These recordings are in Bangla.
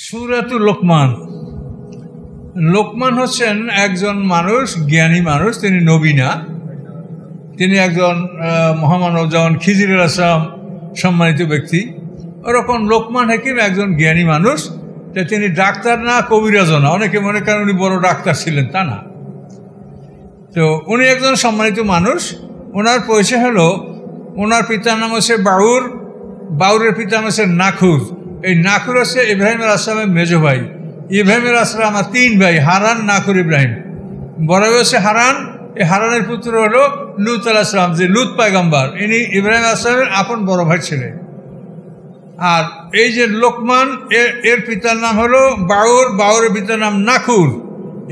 সূরাতুল লোকমান। লোকমান হচ্ছেন একজন মানুষ, জ্ঞানী মানুষ। তিনি নবী না, তিনি একজন মহামানব, যেমন খিজির আলাইহিস সালাম সম্মানিত ব্যক্তি, ওরকম লোকমান হাকিম একজন জ্ঞানী মানুষ। তিনি ডাক্তার না, কবিরাজও না। অনেকে মনে করেন উনি বড় ডাক্তার ছিলেন, তা না। তো উনি একজন সম্মানিত মানুষ। ওনার পরিচয় হলো, ওনার পিতার নাম হচ্ছে বাউর, বাউরের পিতার নাম হচ্ছে নাখুর। এই নাখুর হচ্ছে ইব্রাহিম আলাইহিস সালামের মেজ ভাই। ইব্রাহিম আলাইহিস সালাম আমার 3 ভাই, হারান, নাখুর, ইব্রাহিম। বড় ভাই হচ্ছে হারান। এই হারানের পুত্র হলো লুত আলাইহিস সালাম, যে লুত পয়গম্বর, ইনি ইব্রাহিম আলাইহিস সালামের আপন বড় ভাই ছিলেন। আর এই যে লোকমান, এর পিতার নাম হলো বাউর, বাউরের পিতার নাম নাখুর,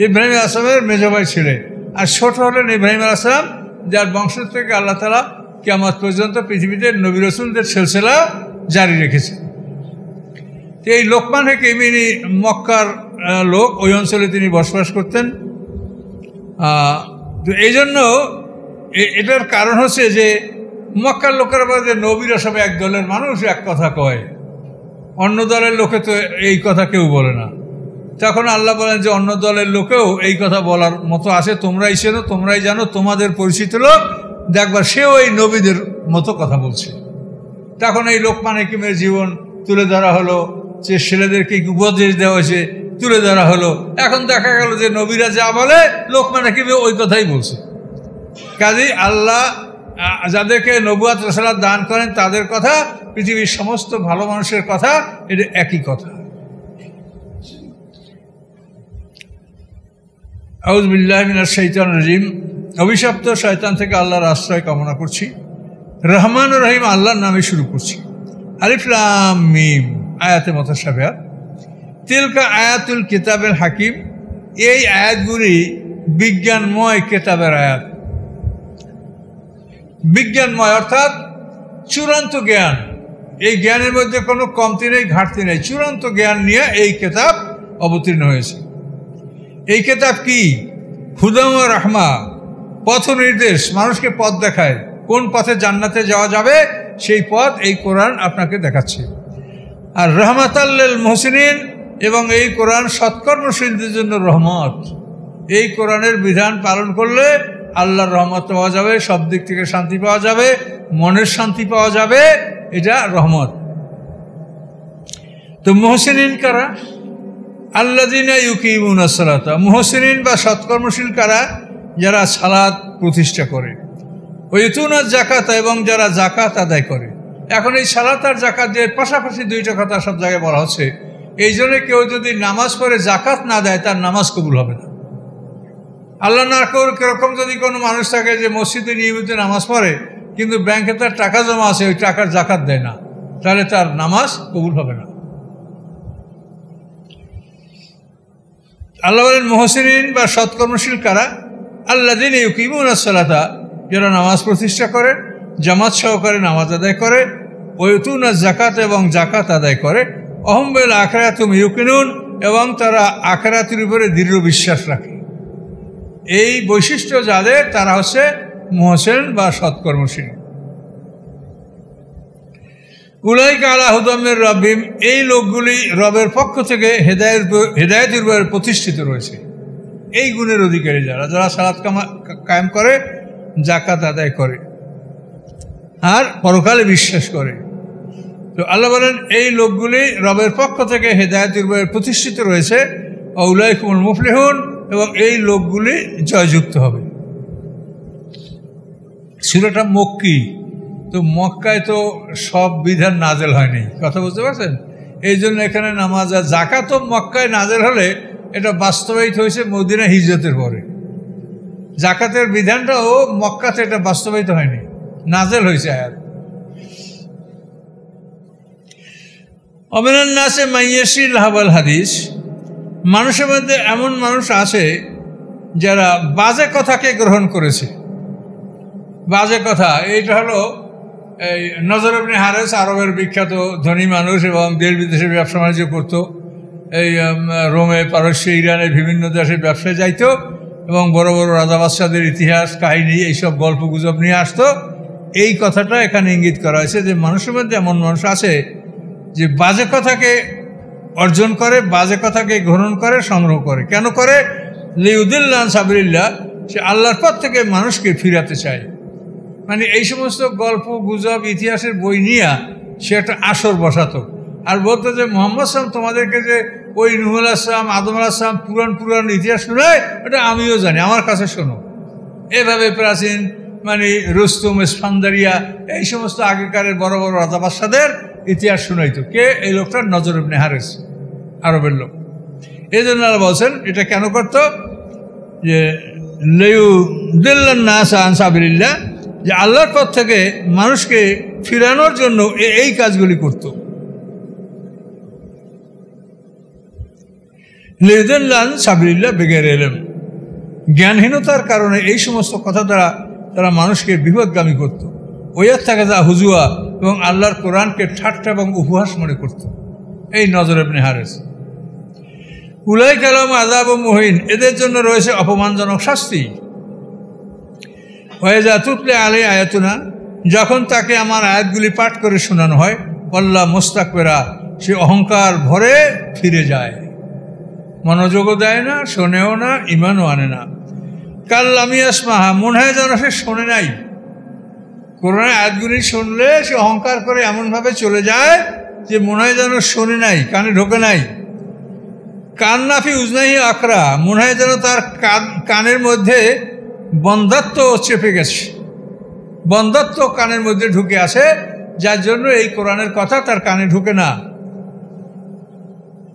ইব্রাহিম আলাইহিস সালামের মেজ ভাই ছিলেন। আর ছোট হলেন ইব্রাহিম আলাইহিস সালাম, যার বংশ থেকে আল্লাহ তাআলা কিয়ামত পর্যন্ত পৃথিবীতে নবী রাসূলদের সিলসিলা জারি রেখেছে। এই লোকমান হাকিম, ইনি মক্কার লোক, ওই অঞ্চলে তিনি বসবাস করতেন। তো এই জন্য এটার কারণ হচ্ছে যে মক্কার লোকেরা বলে নবীরা সব এক দলের মানুষ, এক কথা কয়, অন্য দলের লোকে তো এই কথা কেউ বলে না। তখন আল্লাহ বলেন যে অন্য দলের লোকেও এই কথা বলার মতো আছে, তোমরাই চেনো, তোমরাই জানো, তোমাদের পরিচিত লোক দেখবার সেও এই নবীদের মতো কথা বলছে। তখন এই লোকমান হাকিমের জীবন তুলে ধরা হলো, যে ছেলেদেরকে উপদেশ দেওয়া হয়েছে তুলে ধরা হলো। এখন দেখা গেল যে নবীরা যা বলে লোকমান হাকিম ওই কথাই বলছে। কাজেই আল্লাহ যাদেরকে নবুয়াত রাসালাত দান করেন তাদের কথা, পৃথিবীর সমস্ত ভালো মানুষের কথা, এটা একই কথা। আউযু বিল্লাহি মিনাশ শাইতানির রাজিম। অভিশপ্ত শয়তান থেকে আল্লাহর আশ্রয় কামনা করছি। রহমান ও রহিম আল্লাহর নামে শুরু করছি। আলিফ লাম মিম আয়াতে মুতাশাবিহাত। তিলকা আয়াতুল কিতাবেল হাকিম। এই আয়াতগুলি বিজ্ঞানময় কিতাবের আয়াত। বিজ্ঞানময় অর্থাৎ চূড়ান্ত জ্ঞান। এই জ্ঞানের মধ্যে কোনো কমতি নেই, ঘাটতি নেই। চূড়ান্ত জ্ঞান নিয়ে এই কিতাব অবতীর্ণ হয়েছে। এই কিতাব কি? হুদা ওয়া রাহমা, পথ নির্দেশ, মানুষকে পথ দেখায়, কোন পথে জান্নাতে যাওয়া যাবে সেই পথ এই কোরআন আপনাকে দেখাচ্ছে। আর রহমাতাল লিল মুহসিনিন, এবং এই কোরআন সৎকর্মশীলদের জন্য রহমত। এই কোরআনের বিধান পালন করলে আল্লাহর রহমত পাওয়া যাবে, সব দিক থেকে শান্তি পাওয়া যাবে, মনের শান্তি পাওয়া যাবে, এটা রহমত। তো মুহসিনিন কারা? আল্লাযিনা ইউকিমুনাস সালাতা। মুহসিনিন বা সৎকর্মশীল কারা? যারা সালাত প্রতিষ্ঠা করে। ওয়া ইউতুনাজ যাকাত, এবং যারা যাকাত আদায় করে। এখন এই সালাত আর যাকাত যে পাশাপাশি দুইটা কথা সব জায়গায় বলা হচ্ছে। এই জন্য কেউ যদি নামাজ পড়ে যাকাত না দেয়, তার নামাজ কবুল হবে না। আল্লাহ না করে কিরকম যদি কোনো মানুষ থাকে যে মসজিদে নিয়মিত নামাজ পড়ে, কিন্তু ব্যাংকে তার টাকা জমা আছে, ওই টাকার যাকাত দেয় না, তাহলে তার নামাজ কবুল হবে না। আল্লাহ বলেন মুহসিনিন বা সৎকর্মশীল কারা? আল্লাযিনা ইউকিমুনাস সালাতা, যারা নামাজ প্রতিষ্ঠা করে, জামাত সহকারে নামাজ আদায় করে, ওয়া ইউতুনাজ যাকাত, এবং যাকাত আদায় করে, অহুম বিল আখিরাতি হুম ইউকিনুন, এবং তারা আখিরাতের উপরে দৃঢ় বিশ্বাস রাখে। এই বৈশিষ্ট্য যাদের, তারা হচ্ছে মুহসিন বা সৎকর্মশীল। উলাইকা আলা হুদাম মির রাব্বিহিম, এই লোকগুলি রবের পক্ষ থেকে হেদায়েতের উপর প্রতিষ্ঠিত রয়েছে। এই গুণের অধিকারী যারা, যারা সালাত কায়েম করে, যাকাত আদায় করে, আর পরকালে বিশ্বাস করে। তো আল্লাহ বলেন এই লোকগুলি রবের পক্ষ থেকে হেদায়েতের উপর প্রতিষ্ঠিত রয়েছে। উলাইকুমুল মুফলিহুন, এবং এই লোকগুলি জয়যুক্ত হবে। সূরাটা মক্কি, তো মক্কায় তো সব বিধান নাজেল হয়নি, কথা বুঝতে পারছেন? এই জন্য এখানে নামাজ আর যাকাতও মক্কায় নাজেল হলে এটা বাস্তবায়িত হয়েছে মদিনা হিজরতের পরে। যাকাতের বিধানটাও মক্কাতে এটা বাস্তবায়িত হয়নি, নাজেল হয়েছে আয়াত। অমিনান নাসে মাইয়াশি লাহাবাল হাদিস, মানুষের মধ্যে এমন মানুষ আছে যারা বাজে কথাকে গ্রহণ করেছে। বাজে কথা, এইটা হলো এই নজর ইবনে হারেস, আরবের বিখ্যাত ধনী মানুষ, এবং দেশ বিদেশে ব্যবসা বাণিজ্য করত। এই রোমে, পারস্য, ইরানের বিভিন্ন দেশে ব্যবসায় যাইত, এবং বড় বড় রাজা বাদশাদের ইতিহাস কাহিনী এইসব গল্প গুজব নিয়ে আসতো। এই কথাটা এখানে ইঙ্গিত করা হয়েছে যে মানুষের মধ্যে এমন মানুষ আছে যে বাজে কথাকে অর্জন করে, বাজে কথাকে গ্রহণ করে, সংগ্রহ করে। কেন করে? লিউদিল্লাহ সাবিলিল্লাহ, সে আল্লাহর পথ থেকে মানুষকে ফিরাতে চায়। মানে এই সমস্ত গল্প গুজব ইতিহাসের বই নিয়ে সে একটা আসর বসাতো আর বলতো যে মোহাম্মদ সাল্লাম তোমাদেরকে যে ওই নূহুল আসলাম, আদম আলাইহিস পুরাণ ইতিহাস শোনায়, এটা আমিও জানি, আমার কাছে শোনো। এভাবে প্রাচীন মানে রুস্তুম, ইস্ফান্দারিয়া, এই সমস্ত আগেকারের বড় বড় রাজা বাদশাদের ইতিহাস শোনাইতো। কে? এই লোকটা নজর ইবনে হারিস, আরবের লোক। এই জন্য আল্লাহ বলছেন এটা কেন করতো? যে লিউদিল্লান নাস আন সাবিলিল্লাহ, যে আল্লাহর পথ থেকে মানুষকে ফিরানোর জন্য এই কাজগুলি করত। লিউদিল্লান সাবিলিল্লাহ বিগাইর ইলম, জ্ঞানহীনতার কারণে এই সমস্ত কথা দ্বারা তারা মানুষকে বিপদগামী করত। ওয়াত থাকে যা হুজুয়া, এবং আল্লাহর কোরআনকে ঠাট্টা এবং উপহাস মনে করত। এই নজর ইবনে হারিস। উলাই কালাম আযাব মুহিন, এদের জন্য রয়েছে অপমানজনক শাস্তি। ওয়াইজা তুতলা আলাই আয়াতুনা, যখন তাকে আমার আয়াতগুলি পাঠ করে শোনানো হয়, আল্লাহ মুস্তাকবিরা, সে অহংকার ভরে ফিরে যায়, মনোযোগও দেয় না, শোনেও না, ইমানও আনে না। কাল লামি আসমাহা, মনে হয় যেন সে শোনে নাই। কোরআনের আয়াতগুলি শুনলে সে অহংকার করে এমনভাবে চলে যায় যে মনে হয় যেন শোনে নাই, কানে ঢোকে নাই। কান্নাফি উজনাহি আকরা, মনে হয় যেন তার কানের মধ্যে বন্ধাত্ম চেপে গেছে, বন্ধাত্ম কানের মধ্যে ঢুকে আসে, যার জন্য এই কোরআনের কথা তার কানে ঢুকে না।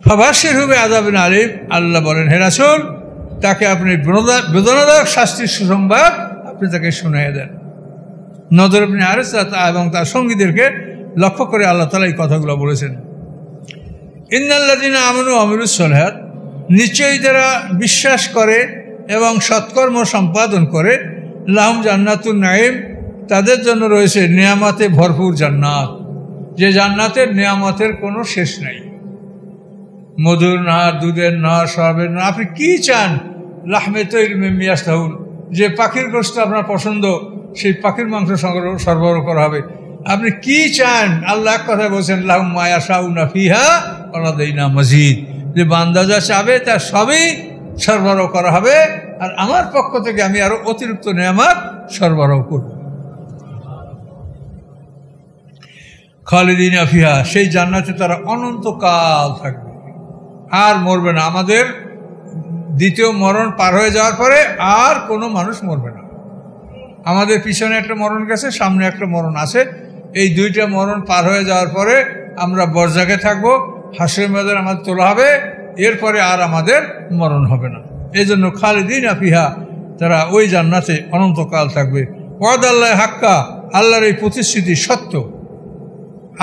ফাবাশির হবে আযাবিন আলিম, আল্লাহ বলেন হে রাসূল, তাকে আপনি বেদনাদায়ক শাস্তির সুসংবাদ আপনি তাকে শুনিয়ে দেন। নজর ইবনে হারিস এবং তার সঙ্গীদেরকে লক্ষ্য করে আল্লাহ তাআলা এই কথাগুলো বলেছেন। ইন্নাল্লাযীনা আমানু ওয়া আমিলুস সালিহাত, নিশ্চয়ই যারা বিশ্বাস করে এবং সৎকর্ম সম্পাদন করে, লাহুম জান্নাতুন নাঈম, তাদের জন্য রয়েছে নিয়ামতে ভরপুর জান্নাত, যে জান্নাতের নিয়ামতের কোনো শেষ নাই। মধুর নাহার, দুধের নাহার, শরাবের নাহার, আপনি কি চান? লাহমে তৈর মিম্মা ইয়াশতাহুন, যে পাখির গোশত আপনার পছন্দ সেই পাখির মাংস সরবরাহ করা হবে। আপনি কি চান? আল্লাহ এক কথা বলছেন, লাহুম মা ইয়াশাউনা ফিহা ওয়া লাদাইনা মাজিদ, যে বান্দা যা চাবে তা সবই সরবরাহ করা হবে, আর আমার পক্ষ থেকে আমি আরো অতিরিক্ত নিয়ামত সরবরাহ করব। খালিদিনা ফিহা, সেই জান্নাতে তারা অনন্তকাল থাকবে, আর মরবে না। আমাদের দ্বিতীয় মরণ পার হয়ে যাওয়ার পরে আর কোনো মানুষ মরবে না। আমাদের পিছনে একটা মরণ গেছে, সামনে একটা মরণ আছে। এই দুইটা মরণ পার হয়ে যাওয়ার পরে আমরা বরজাকে থাকবো, হাসরের ময়দানে আমাদের তোলা হবে, এরপরে আর আমাদের মরণ হবে না। এই জন্য খালিদিনা ফিহা, তারা ওই জান্নাতে অনন্তকাল থাকবে। ওয়াদ আল্লাহ হাক্কা, আল্লাহর এই প্রতিশ্রুতি সত্য।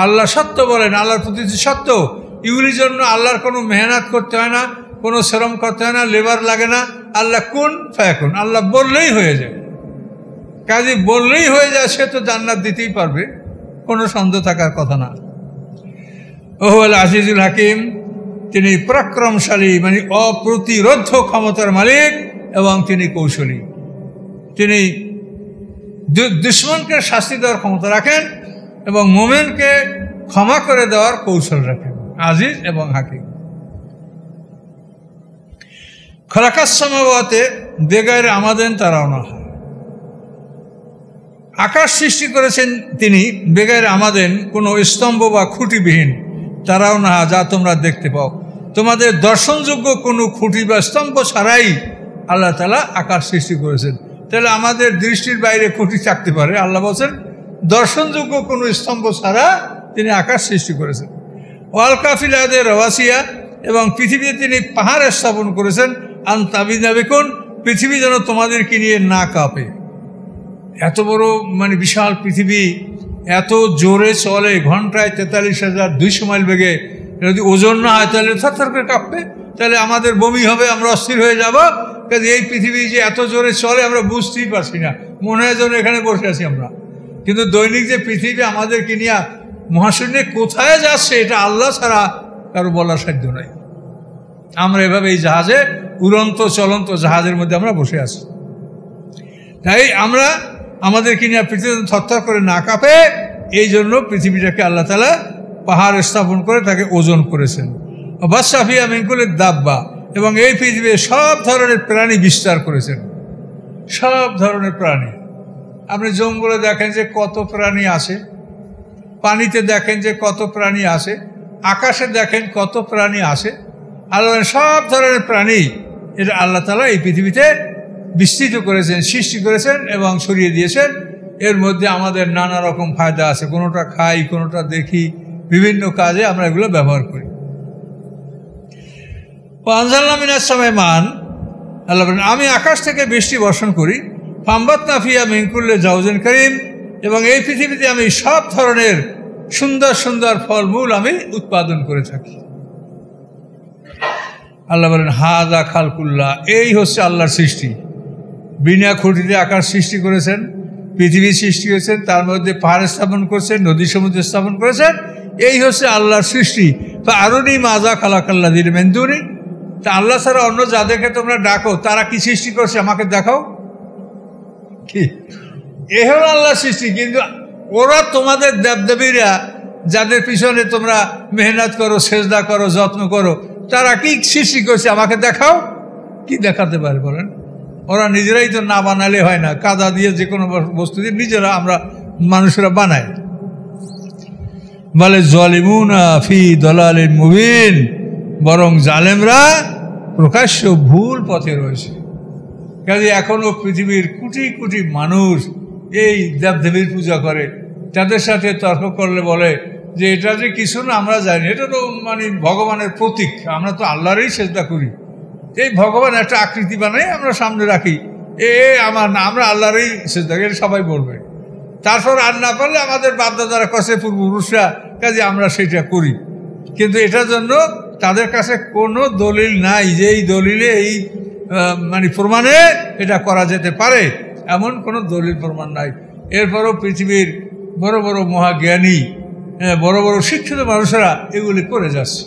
আল্লাহ সত্য বলেন, আল্লাহর প্রতিশ্রুতি সত্য। এগুলির জন্য আল্লাহর কোনো মেহনত করতে হয় না, কোনো শ্রম করতে হয় না, লেবার লাগে না। আল্লাহ কুন ফায়াকুন, আল্লাহ বললেই হয়ে যায়। কাজে বললেই হয়ে যায়, সে তো জান্নাত দিতেই পারবে, কোনো সন্দেহ থাকার কথা না। ওহুল আজিজুল হাকিম, তিনি পরাক্রমশালী, মানে অপ্রতিরোধ্য ক্ষমতার মালিক, এবং তিনি কৌশলী। তিনি দুশ্মনকে শাস্তি দেওয়ার ক্ষমতা রাখেন এবং মোমেনকে ক্ষমা করে দেওয়ার কৌশল রাখেন। আজিজ এবং হাকিম। খলাকাস সামাওয়াতে বেগায়ের আমাদেন তারাও না হয়, আকাশ সৃষ্টি করেছেন তিনি বেগায়ের আমাদেন, কোনো স্তম্ভ বা খুঁটিবিহীন। তারাও না, যা তোমরা দেখতে পাও। তোমাদের দর্শনযোগ্য কোনো খুঁটি বা স্তম্ভ ছাড়াই আল্লাহ তাআলা আকাশ সৃষ্টি করেছেন। তাহলে আমাদের দৃষ্টির বাইরে খুঁটি থাকতে পারে, আল্লাহ বলছেন দর্শনযোগ্য কোনো স্তম্ভ ছাড়া তিনি আকাশ সৃষ্টি করেছেন। ওয়াল কাফিলাদের রওয়াসিয়া, এবং পৃথিবীতে তিনি পাহাড় স্থাপন করেছেন। আন তাবিনা বিকুন, পৃথিবী যেন তোমাদেরকে নিয়ে না কাঁপে। এত বড় মানে বিশাল পৃথিবী, এত জোরে চলে, ঘন্টায় 43,200 মাইল বেগে। যদি ওজন না হয় তাহলে থরথর করে কাঁপবে, তাহলে আমাদের বমি হবে, আমরা অস্থির হয়ে যাব। কাজে এই পৃথিবী যে এত জোরে চলে আমরা বুঝতেই পারছি না, মনে হয় যেন এখানে বসে আছি আমরা। কিন্তু দৈনিক যে পৃথিবী আমাদেরকে নিয়ে মহাশূন্যে কোথায় যাচ্ছে, এটা আল্লাহ ছাড়া কারো বলার সাধ্য নাই। আমরা এভাবে এই জাহাজে, উড়ন্ত চলন্ত জাহাজের মধ্যে আমরা বসে আছি। তাই আমরা আমাদেরকে নিয়ে পৃথিবী থরথর করে না কাঁপে, এই জন্য পৃথিবীটাকে আল্লাহ তাআলা পাহাড় স্থাপন করে তাকে ওজন করেছেন। বাসা ফিহা মিন কুল্লি দাব্বা, এবং এই পৃথিবীর সব ধরনের প্রাণী বিস্তার করেছেন, সব ধরনের প্রাণী। আপনি জঙ্গলে দেখেন যে কত প্রাণী আছে, পানিতে দেখেন যে কত প্রাণী আছে, আকাশে দেখেন কত প্রাণী আছে। আল্লাহ সব ধরনের প্রাণী এটা আল্লাহ তাআলা এই পৃথিবীতে বিস্তৃত করেছেন, সৃষ্টি করেছেন এবং ছড়িয়ে দিয়েছেন। এর মধ্যে আমাদের নানা রকম ফায়দা আছে, কোনোটা খাই, কোনোটা দেখি, বিভিন্ন কাজে আমরা এগুলো ব্যবহার করি। আনজালনা মিনাস সামাই মান, আল্লাহ বলেন আমি আকাশ থেকে বৃষ্টি বর্ষণ করি। ফাম্বাতনা ফিহা মিন কুল্লি জাওজিন কারীম, এবং এই পৃথিবীতে আমি সব ধরনের সুন্দর সুন্দর ফলমূল আমি উৎপাদন করে থাকি। আল্লাহ বলেন হাযা খালকুল্লাহ, এই হচ্ছে আল্লাহর সৃষ্টি। বিনা খুঁটিতে আকাশ সৃষ্টি করেছেন, পৃথিবী সৃষ্টি করেছেন, তার মধ্যে পাহাড় স্থাপন করেছেন, নদী সমুদ্র স্থাপন করেছেন। এই হচ্ছে আল্লাহর সৃষ্টি। তো আরুনি মাজা খালাকাল্লাযিনা মিন দুনি, তা আল্লাহ ছাড়া অন্য যাদেরকে তোমরা ডাকো তারা কি সৃষ্টি করছে আমাকে দেখাও। কি এ হল আল্লাহর সৃষ্টি। কিন্তু ওরা তোমাদের দেবদেবীরা যাদের পিছনে তোমরা মেহনত করো, সেজদা করো, যত্ন করো, তারা কি সৃষ্টি করছে আমাকে দেখাও। কি দেখাতে পারে বলেন? ওরা নিজেরাই তো না বানালে হয় না, কাদা দিয়ে যে কোনো বস্তু দিয়ে নিজেরা আমরা মানুষেরা বানাই। বলে যালিমুনা ফি দালালিন মুবিন, বরং জালেমরা প্রকাশ্য ভুল পথে রয়েছে। কাজে এখনো পৃথিবীর কোটি কোটি মানুষ এই দেবদেবীর পূজা করে, তাদের সাথে তর্ক করলে বলে যে এটা যে কিছু না, আমরা জানি এটা তো মানে ভগবানের প্রতীক, আমরা তো আল্লাহরই সেজদা করি। এই ভগবান একটা আকৃতি বানাই আমরা সামনে রাখি, আমার না, আমরা আল্লাহরই সেজদা করি, সবাই বলবে। তারপর আর না পারলে আমাদের বাপদাদারা কাছে পূর্বপুরুষরা, কাজে আমরা সেটা করি। কিন্তু এটার জন্য তাদের কাছে কোনো দলিল নাই যে এই দলিলে এই মানে প্রমাণে এটা করা যেতে পারে, এমন কোনো দলিল প্রমাণ নাই। এরপরও পৃথিবীর বড় বড় মহাজ্ঞানী, বড় বড় শিক্ষিত মানুষেরা এগুলি করে যাচ্ছে।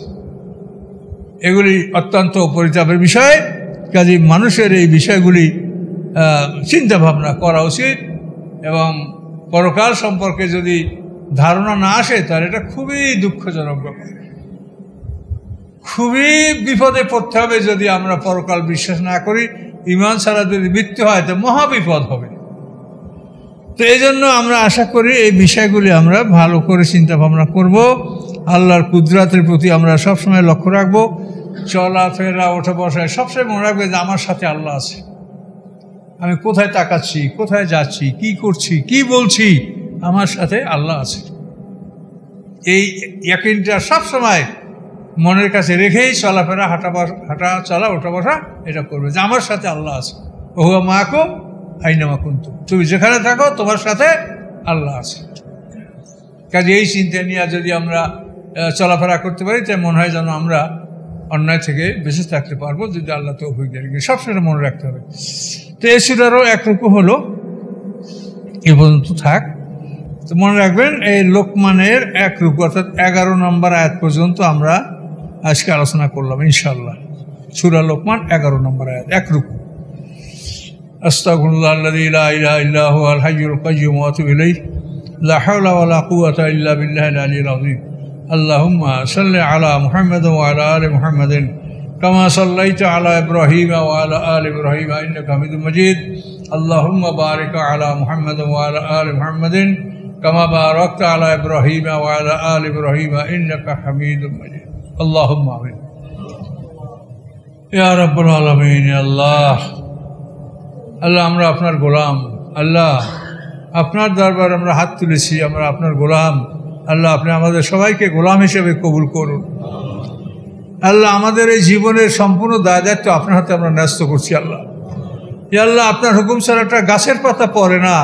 এগুলি অত্যন্ত পরিতাপের বিষয়। কাজে মানুষের এই বিষয়গুলি চিন্তা ভাবনা করা উচিত, এবং পরকাল সম্পর্কে যদি ধারণা না আসে তাহলে এটা খুবই দুঃখজনক ব্যাপার। খুবই বিপদে পড়তে হবে যদি আমরা পরকাল বিশ্বাস না করি। ঈমান ছাড়া যদি মৃত্যু হয় তো মহা বিপদ হবে। তো এই জন্য আমরা আশা করি এই বিষয়গুলি আমরা ভালো করে চিন্তা ভাবনা করব। আল্লাহর কুদরতের প্রতি আমরা সবসময় লক্ষ্য রাখবো। চলাফেরা, ওঠা বসায় সবসময় মনে রাখবে যে আমার সাথে আল্লাহ আছে। আমি কোথায় তাকাচ্ছি, কোথায় যাচ্ছি, কি করছি, কি বলছি, আমার সাথে আল্লাহ আছে। এই ইয়াকিনটা সবসময় মনের কাছে রেখেই চলাফেরা, হাঁটা চলা, ওঠা বসা এটা করবে যে আমার সাথে আল্লাহ আছে। ওহুয়া মাকুম আইনামা কুনতুম, তুমি যেখানে থাকো তোমার সাথে আল্লাহ আছে। কাজে এই চিন্তা নিয়ে যদি আমরা চলাফেরা করতে পারি তাই মনে হয় যেন আমরা অন্যায় থেকে বেঁচে থাকতে পারবো, যদি আল্লাহ তৌফিক দেয়। সবসময় মনে রাখতে হবে। তো এই সূরারও এক রুকু হলো, এ পর্যন্ত থাক। তো মনে রাখবেন এই লোকমানের এক রুকু অর্থাৎ 11 নম্বর আয়াত পর্যন্ত আমরা আজকে আলোচনা করলাম ইনশাআল্লাহ। সূরা লোকমান 11 নম্বর আয়াত, এক রুকু। আস্তাগফিরুল্লাহ আল্লাযী লা ইলাহা ইল্লা হুয়াল হাইয়ুল কাইয়্যুম ওয়া আতুবু ইলাইহি লা হাওলা ওয়া লা কুওয়াতা ইল্লা বিল্লাহিল আলিয়্যিল আযীম। আল্লাহুম্মা সাল্লি আলা মুহাম্মাদ ওয়া আলা আলি মুহাম্মাদিন কামা সাল্লাইতা আলা ইব্রাহিম ওয়া আলা আলি ইব্রাহিম ইন্নাকা হামিদুম মাজিদ। আল্লাহুম্মা বারিক আলা মুহাম্মাদ ওয়া আলা আলি মুহাম্মাদিন কামা বারাকতা আলা ইব্রাহিম ওয়া আলা আলি ইব্রাহিম ইন্নাকা হামিদুম মাজিদ। আল্লাহুম্মা আমিন। ইয়া রাব্বুল আলামিন। আল্লাহ, আল্লাহ আমরা আপনার গোলাম। আল্লাহ আপনার দরবারে আমরা হাত তুলেছি, আমরা আপনার গোলাম। আল্লাহ আপনি আমাদের সবাইকে গোলাম হিসেবে কবুল করুন। আল্লাহ আমাদের এই জীবনের সম্পূর্ণ দায় দায়িত্ব আপনার হাতে আমরা ন্যস্ত করছি। আল্লাহ আল্লাহ আপনার হুকুম ছাড়া একটা গাছের পাতা পড়ে না,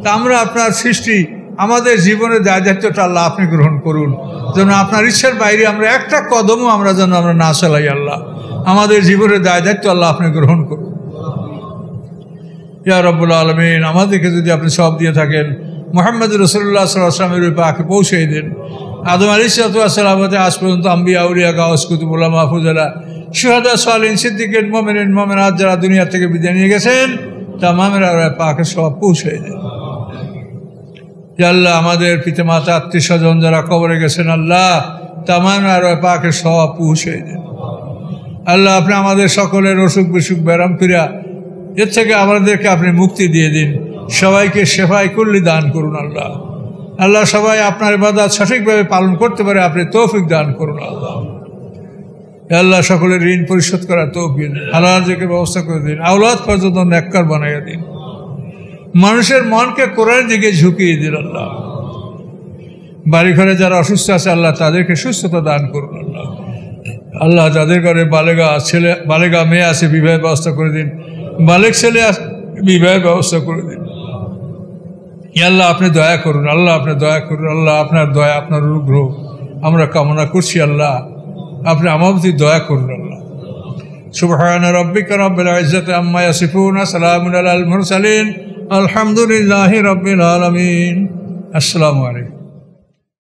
তা আমরা আপনার সৃষ্টি, আমাদের জীবনের দায় দায়িত্বটা আল্লাহ আপনি গ্রহণ করুন, যেন আপনার ইচ্ছার বাইরে আমরা একটা কদমও আমরা যেন আমরা না চালাই। আল্লাহ আমাদের জীবনের দায় দায়িত্ব আল্লাহ আপনি গ্রহণ করুন। ইয়া রাব্বুল আলামিন, আমাদেরকে যদি আপনি সব দিয়ে থাকেন মুহাম্মদ রাসূলুল্লাহ সাল্লাল্লাহু আলাইহি ওয়াসাল্লামের পাকে পৌঁছে দেন। আদম আলাইহিস সালাম হতে আজ পর্যন্ত আম্বিয়া, আউলিয়া, গাওস, কুতুব, উলামা, ফুজালা, শুহাদা, সালিহিন, সিদ্দিকিন, মুমিনিন, মুমিনাত যারা দুনিয়া থেকে বিদায় নিয়ে গেছেন তামামের পাকে সব পৌঁছে দেন। ইয়া আল্লাহ আমাদের পিতামাতা, আত্মীয় স্বজন যারা কবরে গেছেন, আল্লাহ তামাম আরওয়াহ পাকের সওয়াব পৌঁছে দিন। আল্লাহ আপনি আমাদের সকলের অসুখ বিসুখ ব্যারাম ফিরা এর থেকে আমাদেরকে আপনি মুক্তি দিয়ে দিন। সবাইকে শেফায়ে কুল্লি দান করুন আল্লাহ। আল্লাহ সবাই আপনার ইবাদত সঠিকভাবে পালন করতে পারে আপনি তৌফিক দান করুন আল্লাহ। আল্লাহ সকলের ঋণ পরিশোধ করার তৌফিক দিন, হালাল রিজিকের ব্যবস্থা করে দিন, আওলাদ পর্যন্ত নেককার বানাইয়া দিন, মানুষের মনকে কোরআনের দিকে ঝুঁকিয়ে দিন আল্লাহ। বাড়ি ঘরে যারা অসুস্থ আছে আল্লাহ তাদেরকে সুস্থতা দান করুন আল্লাহ। আল্লাহ যাদের ঘরে বালেগা মেয়ে আছে বিবাহের ব্যবস্থা করে দিন, বালেক ছেলে বিবাহের ব্যবস্থা করে দিন। আল্লাহ আপনি দয়া করুন, আল্লাহ আপনি দয়া করুন, আল্লাহ আপনার দয়া আপনার অনুগ্রহ আমরা কামনা করছি আল্লাহ, আপনি আমার প্রতি দয়া করুন আল্লাহ। সুবহান রাব্বিকা রাব্বিল ইজ্জাতি আম্মা ইয়াসিফুন, সালামুন আলাল মুরসালিন, আলহামদুলিল্লাহি রাব্বিল আলামিন। আসসালামু আলাইকুম।